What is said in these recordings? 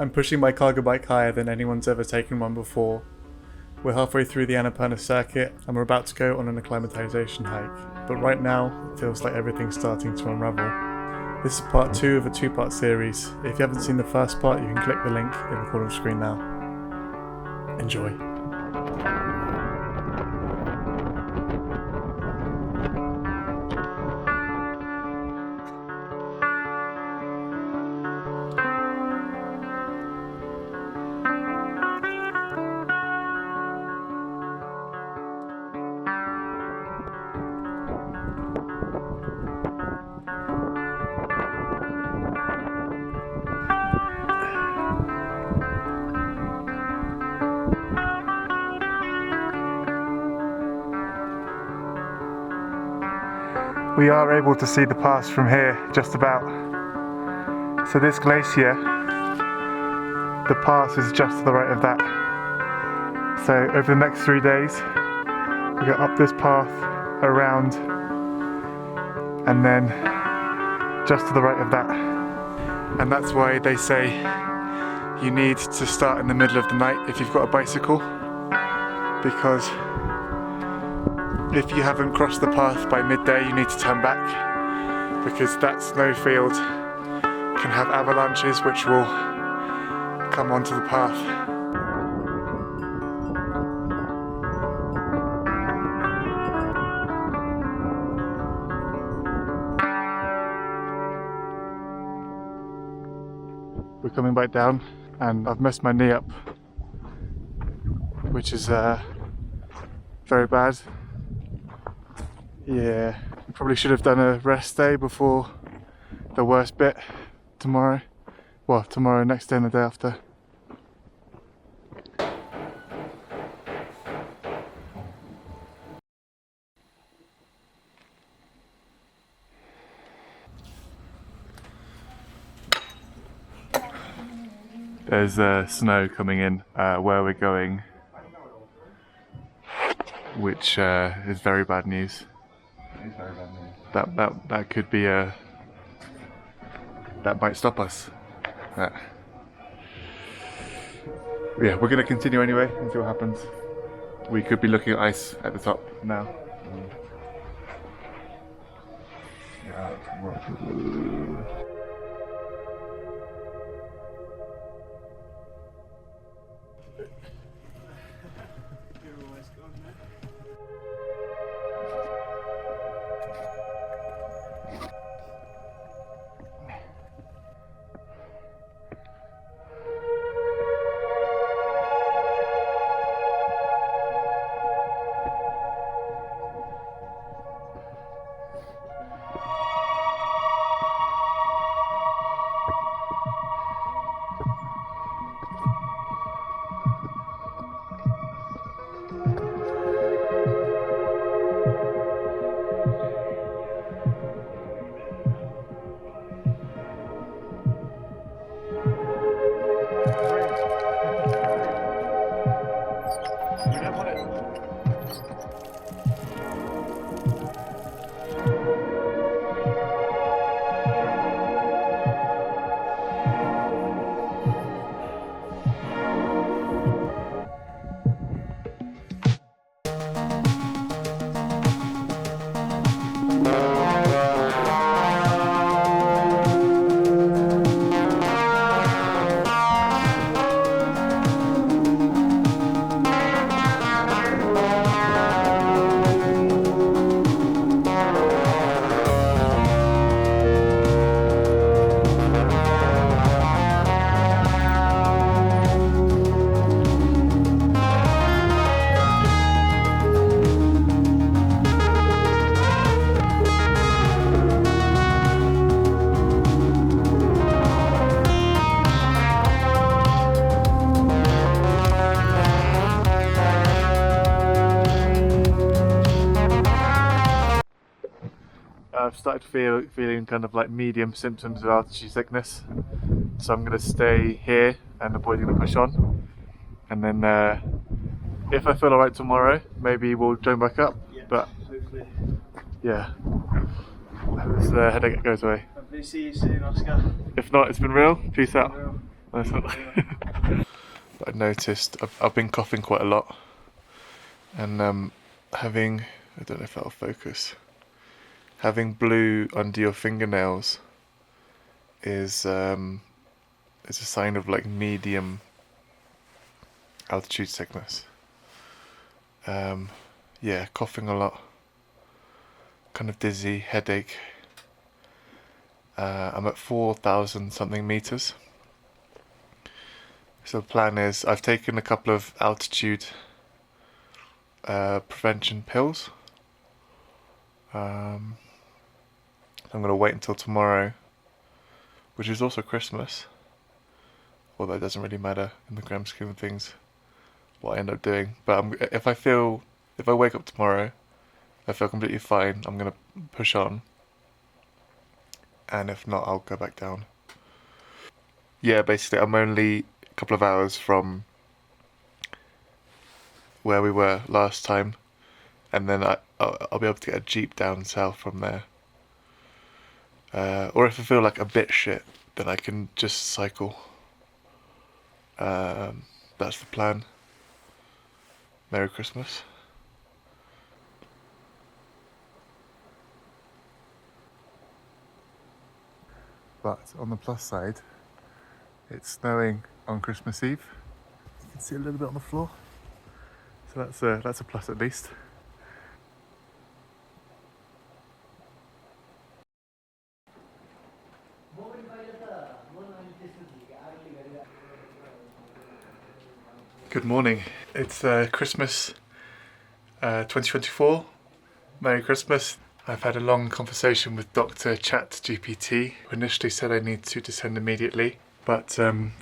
I'm pushing my cargo bike higher than anyone's ever taken one before. We're halfway through the Annapurna circuit and we're about to go on an acclimatization hike, but right now it feels like everything's starting to unravel. This is part 2 of a 2-part series. If you haven't seen the first part, you can click the link in the corner of the screen now. Enjoy. We are able to see the pass from here, just about. So this glacier, the pass is just to the right of that. So over the next 3 days, we go up this path, around, and then just to the right of that. And that's why they say you need to start in the middle of the night if you've got a bicycle, because if you haven't crossed the path by midday, you need to turn back, because that snow field can have avalanches which will come onto the path. We're coming back down and I've messed my knee up, which is very bad. Yeah, probably should have done a rest day before the worst bit tomorrow. Well, tomorrow, next day and the day after. There's snow coming in where we're going, which is very bad news. That could be that might stop us. Yeah, we're going to continue anyway and see what happens. We could be looking at ice at the top now. I've started feeling kind of like medium symptoms of altitude sickness, so I'm going to stay here and avoiding the push on, and then if I feel alright tomorrow, maybe we'll join back up. Yeah, but hopefully. Yeah, this headache goes away. Hopefully see you soon, Oscar. If not, it's been real. Peace out. That's not. But I noticed I've been coughing quite a lot, and having, I don't know if that'll focus. Having blue under your fingernails is a sign of like medium altitude sickness. Yeah, coughing a lot, kind of dizzy, headache. I'm at 4,000 something meters. So the plan is I've taken a couple of altitude prevention pills. I'm going to wait until tomorrow, which is also Christmas. Although it doesn't really matter in the grand scheme of things what I end up doing. But if I wake up tomorrow, I feel completely fine, I'm going to push on. And if not, I'll go back down. Yeah, basically I'm only a couple of hours from where we were last time. And then I'll be able to get a jeep down south from there. Or if I feel like a bit shit, then I can just cycle. That's the plan. Merry Christmas. But on the plus side, it's snowing on Christmas Eve. You can see a little bit on the floor. So that's a plus at least. Good morning. It's Christmas 2024. Merry Christmas. I've had a long conversation with Dr. ChatGPT, who initially said I need to descend immediately, but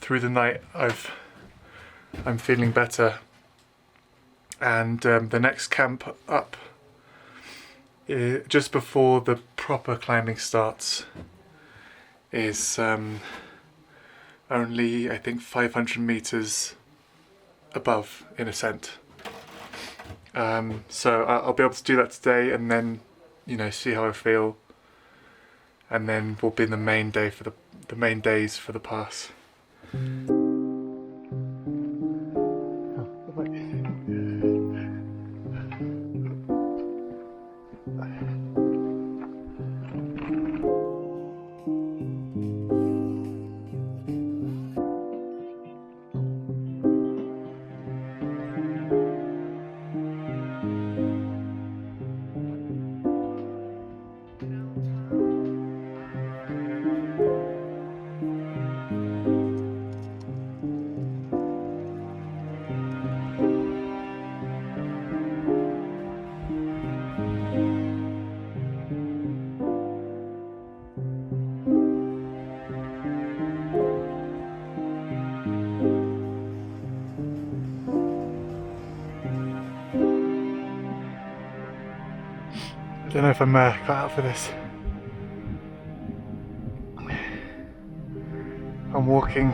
through the night I'm feeling better, and the next camp up, just before the proper climbing starts, is only I think 500 meters above in ascent. So I'll be able to do that today, and then see how I feel, and then we'll be in the main days for the pass. I don't know if I'm cut out for this. I'm walking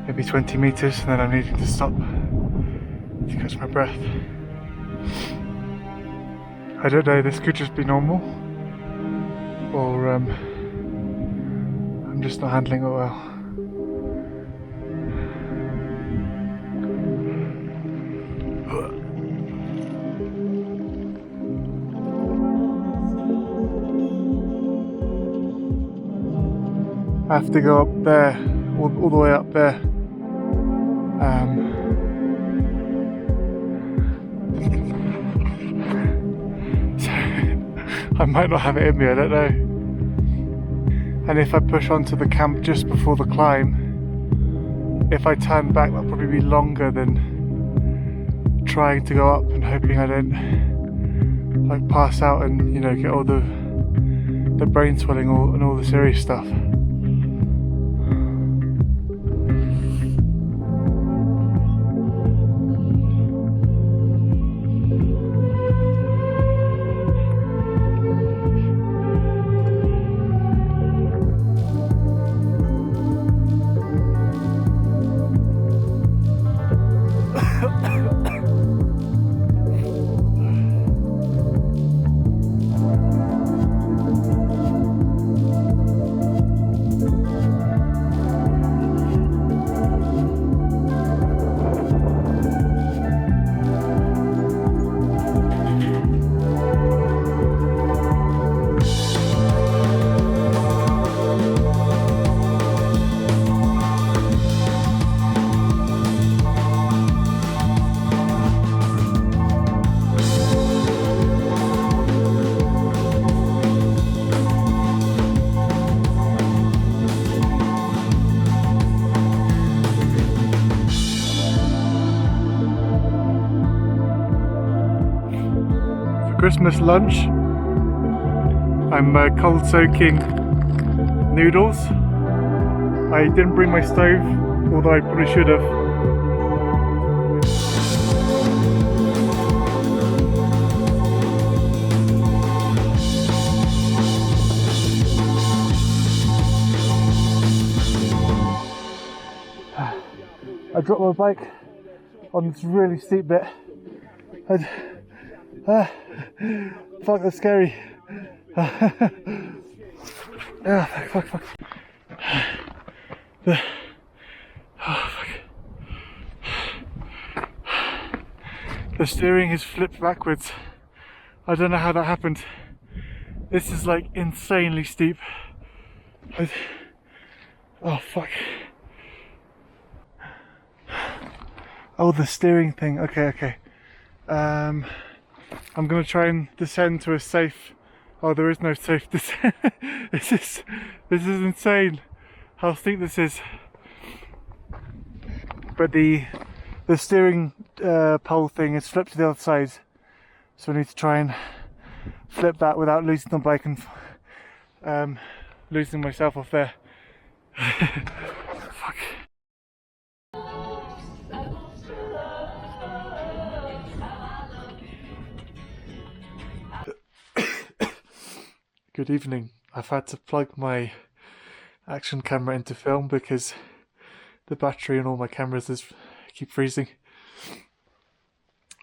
maybe 20 meters and then I'm needing to stop to catch my breath. I don't know, this could just be normal, or I'm just not handling it well. I have to go up there, all the way up there. So I might not have it in me, I don't know. And if I push onto the camp just before the climb, if I turn back, that'll probably be longer than trying to go up and hoping I don't like pass out and get all the brain swelling and all the serious stuff. Christmas lunch. I'm cold soaking noodles. I didn't bring my stove, although I probably should have. I dropped my bike on this really steep bit. Fuck, that's scary. Fuck. The steering is flipped backwards. I don't know how that happened. This is like insanely steep. Oh fuck. Oh, the steering thing. Okay. I'm gonna try and descend to a safe. Oh, there is no safe descent. This is insane. How steep this is. But the steering pole thing is flipped to the other side, so I need to try and flip that without losing the bike and losing myself off there. Fuck. Good evening. I've had to plug my action camera into film because the battery on all my cameras keep freezing.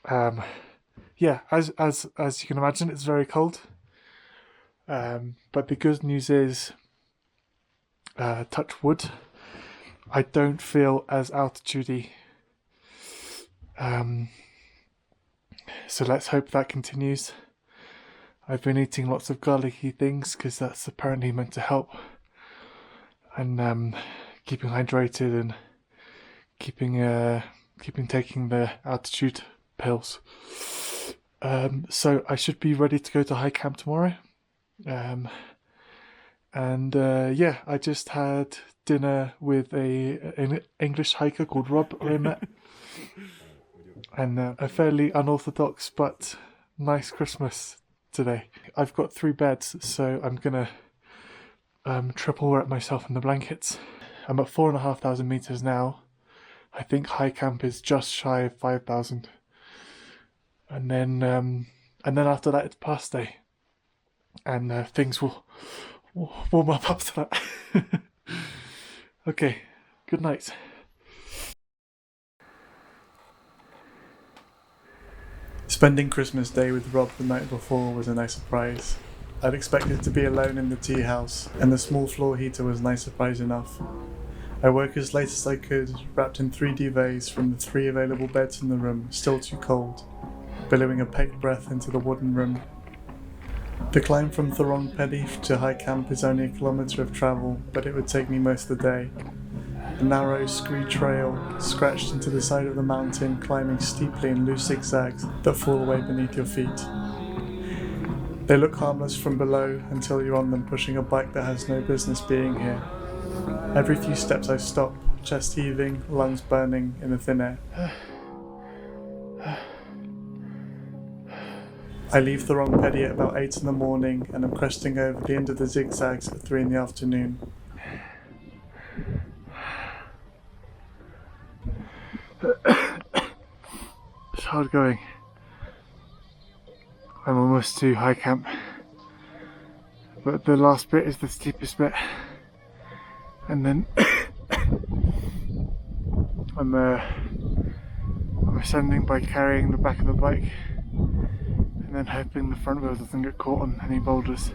Yeah, as you can imagine, it's very cold. But the good news is, touch wood, I don't feel as altitudey. So let's hope that continues. I've been eating lots of garlicky things because that's apparently meant to help, and keeping hydrated and keeping taking the altitude pills. So I should be ready to go to high camp tomorrow. Yeah, I just had dinner with an English hiker called Rob I met, and a fairly unorthodox but nice Christmas today. I've got 3 beds, so I'm gonna triple wrap myself in the blankets. I'm at 4,500 meters now. I think high camp is just shy of 5,000, and then after that it's past day, and things will warm up after that. Okay, good night. Spending Christmas Day with Rob the night before was a nice surprise. I'd expected to be alone in the tea house, and the small floor heater was a nice surprise enough. I woke as late as I could, wrapped in 3 duvets from the 3 available beds in the room, still too cold, billowing a pecked breath into the wooden room. The climb from Thorongpedi to high camp is only 1 kilometre of travel, but it would take me most of the day. A narrow, scree trail, scratched into the side of the mountain, climbing steeply in loose zigzags that fall away beneath your feet. They look harmless from below until you're on them, pushing a bike that has no business being here. Every few steps I stop, chest heaving, lungs burning in the thin air. I leave Thorongpedi at about 8 in the morning, and I'm cresting over the end of the zigzags at 3 in the afternoon. It's hard going. I'm almost to high camp, but the last bit is the steepest bit, and then I'm ascending by carrying the back of the bike and then hoping the front wheel doesn't get caught on any boulders.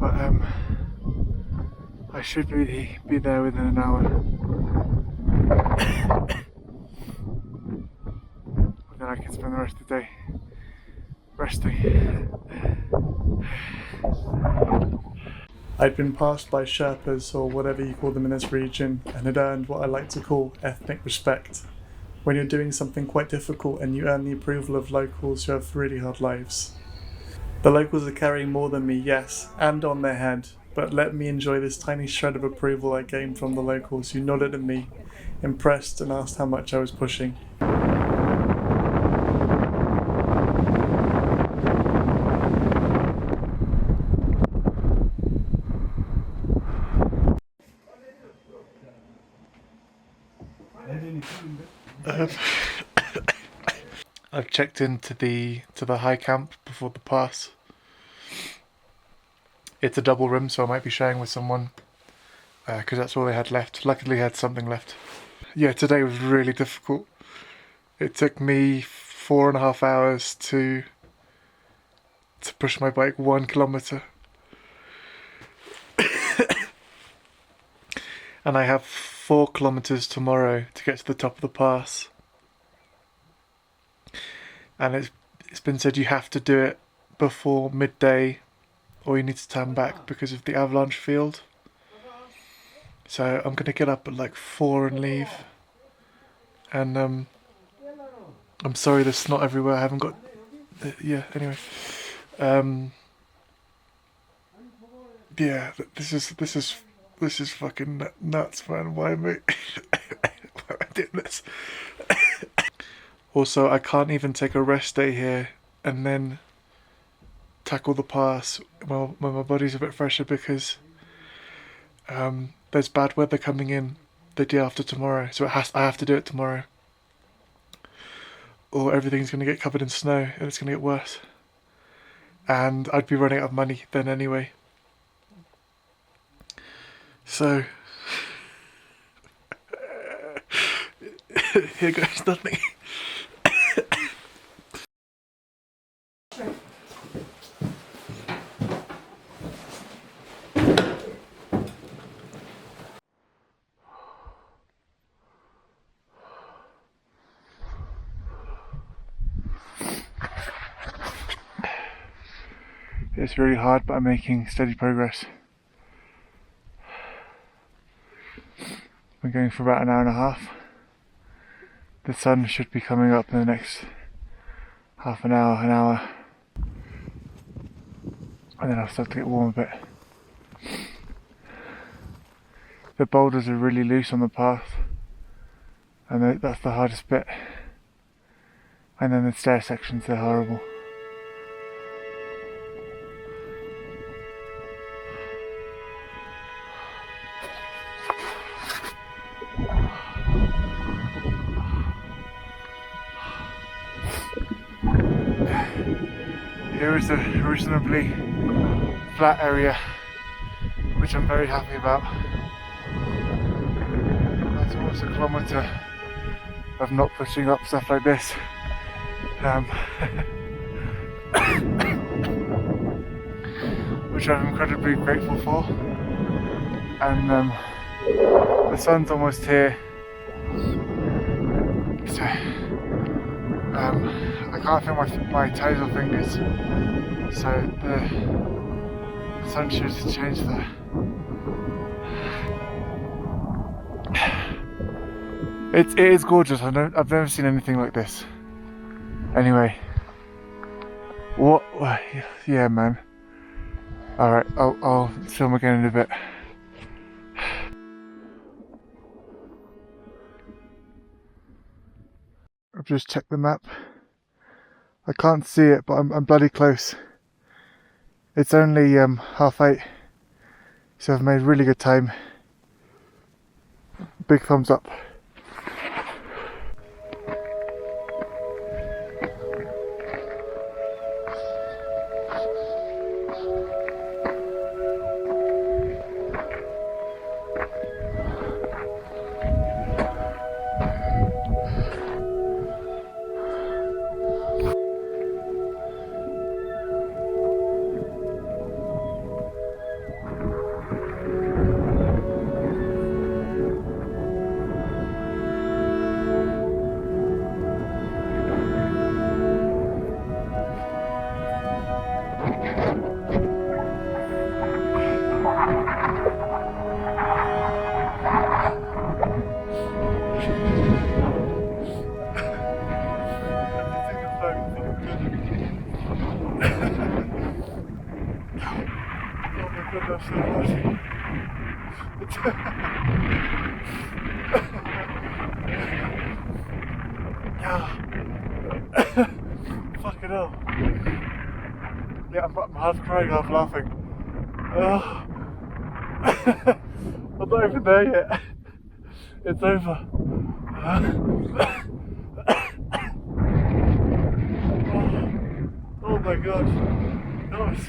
But I should be there within an hour. And then I can spend the rest of the day resting. I'd been passed by Sherpas, or whatever you call them in this region, and had earned what I like to call ethnic respect. When you're doing something quite difficult and you earn the approval of locals who have really hard lives. The locals are carrying more than me, yes, and on their head, but let me enjoy this tiny shred of approval I gained from the locals who nodded at me, impressed, and asked how much I was pushing. I've checked into the high camp before the pass. It's a double room, so I might be sharing with someone because that's all they had left. Luckily, I had something left. Yeah, today was really difficult. It took me 4.5 hours to push my bike 1 kilometer. And I have 4 kilometers tomorrow to get to the top of the pass. And it's been said you have to do it before midday or you need to turn back because of the avalanche field. So I'm gonna get up at like 4 and leave. And I'm sorry there's snot everywhere. I haven't got yeah, anyway. Yeah, this is fucking nuts, man. Why am I doing this? Also, I can't even take a rest day here and then tackle the pass when my body's a bit fresher because there's bad weather coming in the day after tomorrow, so I have to do it tomorrow, or everything's going to get covered in snow and it's going to get worse. And I'd be running out of money then anyway. So here goes nothing. It's really hard, but I'm making steady progress. Been going for about an hour and a half. The sun should be coming up in the next half an hour, and then I'll start to get warm a bit. The boulders are really loose on the path, and that's the hardest bit. And then the stair sections, they're horrible. Here is a reasonably flat area, which I'm very happy about. That's almost a kilometre of not pushing up stuff like this. Which I'm incredibly grateful for. And the sun's almost here. So I can't feel my toes or fingers, so the sun should change there. It is gorgeous. I've never seen anything like this. Anyway, what? Yeah, man. All right, I'll film again in a bit. I've just checked the map. I can't see it, but I'm bloody close. It's only 8:30, so I've made really good time. Big thumbs up. Fucking hell. Yeah, I'm half crying, half laughing. I'm not even there yet. It's over. my gosh. Nice.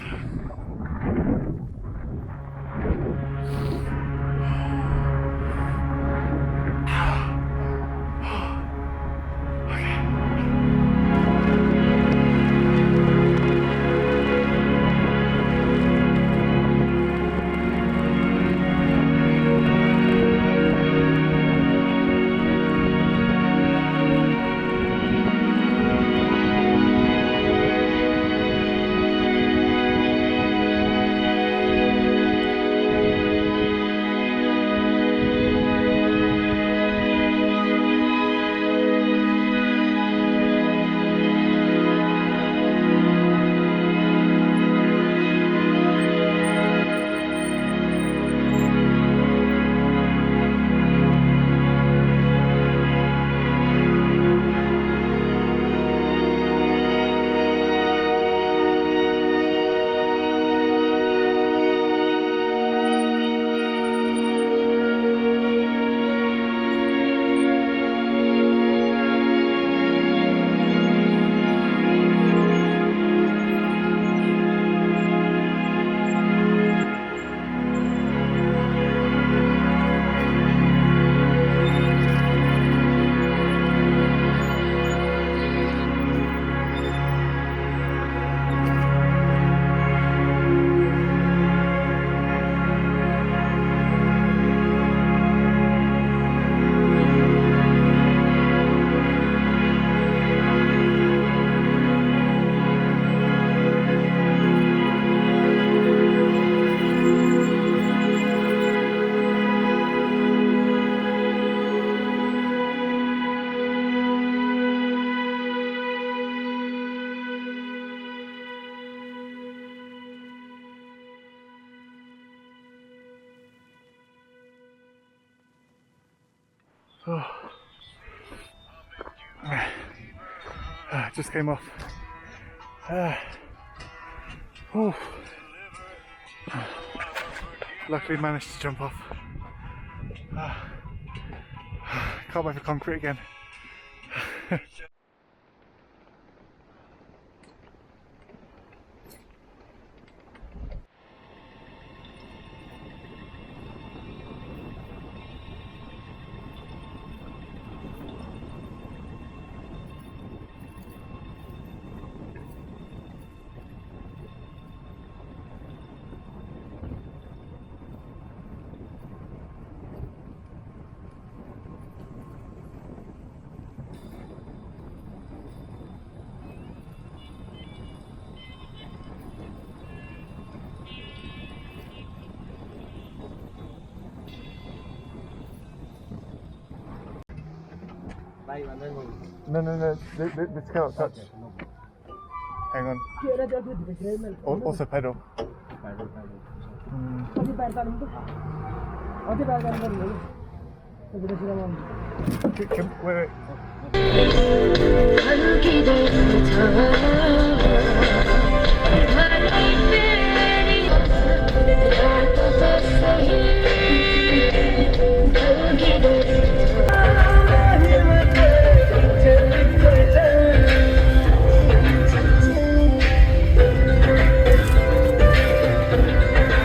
Oh. Just came off. Oh. Luckily managed to jump off. Can't wait for concrete again. No, this cannot touch. Hang on. Also pedal. Wait.